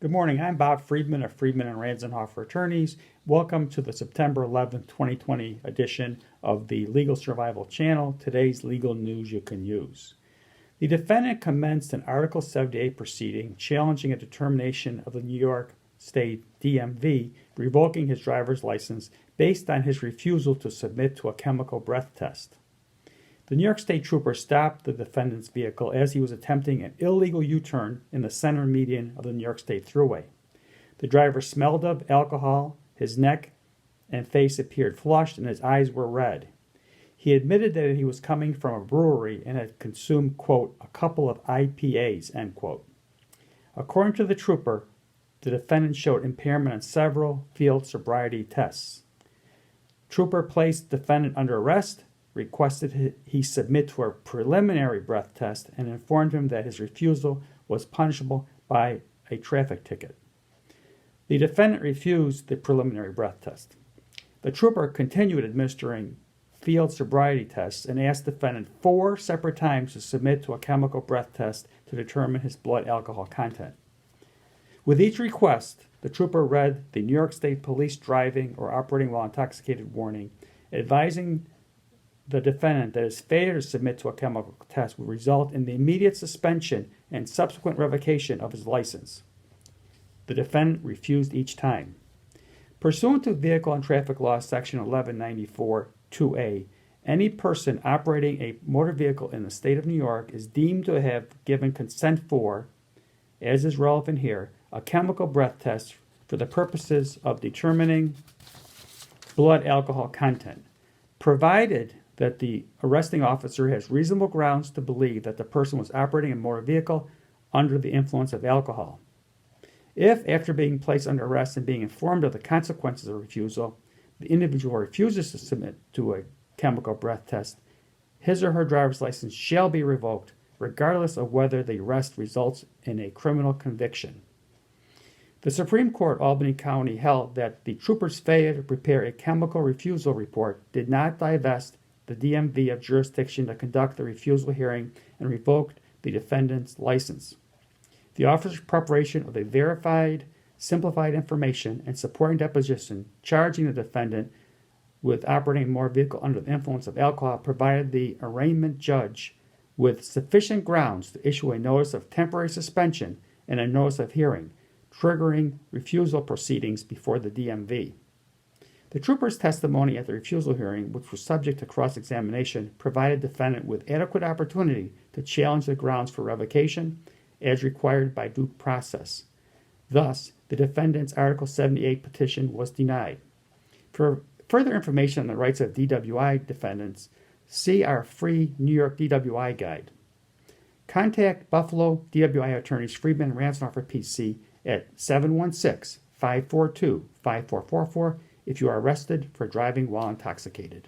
Good morning. I'm Bob Friedman of Friedman Ranzenhofer Attorneys. Welcome to the September 11th, 2020 edition of the Legal Survival Channel, today's legal news you can use. The defendant commenced an Article 78 proceeding challenging a determination of the New York State DMV revoking his driver's license based on his refusal to submit to a chemical breath test. The New York State trooper stopped the defendant's vehicle as he was attempting an illegal U-turn in the center median of the New York State Thruway. The driver smelled of alcohol, his neck and face appeared flushed, and his eyes were red. He admitted that he was coming from a brewery and had consumed, quote, a couple of IPAs, end quote. According to the trooper, the defendant showed impairment on several field sobriety tests. Trooper placed the defendant under arrest, requested he submit to a preliminary breath test, and informed him that his refusal was punishable by a traffic ticket. The defendant refused the preliminary breath test. The trooper continued administering field sobriety tests and asked the defendant 4 separate times to submit to a chemical breath test to determine his blood alcohol content. With each request, the trooper read the New York State Police driving or operating while intoxicated warning, advising the defendant that his failure to submit to a chemical test would result in the immediate suspension and subsequent revocation of his license. The defendant refused each time. Pursuant to Vehicle and Traffic Law, Section 1194, 2A, any person operating a motor vehicle in the state of New York is deemed to have given consent for, as is relevant here, a chemical breath test for the purposes of determining blood alcohol content, provided that the arresting officer has reasonable grounds to believe that the person was operating a motor vehicle under the influence of alcohol. If, after being placed under arrest and being informed of the consequences of refusal, the individual refuses to submit to a chemical breath test, his or her driver's license shall be revoked, regardless of whether the arrest results in a criminal conviction. The Supreme Court, Albany County, held that the trooper's failure to prepare a chemical refusal report did not divest the DMV of jurisdiction to conduct the refusal hearing and revoked the defendant's license. The officer's preparation of a verified, simplified information and supporting deposition charging the defendant with operating a motor vehicle under the influence of alcohol provided the arraignment judge with sufficient grounds to issue a notice of temporary suspension and a notice of hearing, triggering refusal proceedings before the DMV. The trooper's testimony at the refusal hearing, which was subject to cross-examination, provided the defendant with adequate opportunity to challenge the grounds for revocation as required by due process. Thus, the defendant's Article 78 petition was denied. For further information on the rights of DWI defendants, see our free New York DWI guide. Contact Buffalo DWI attorneys Friedman Ranzenhofer PC at 716-542-5444 if you are arrested for driving while intoxicated.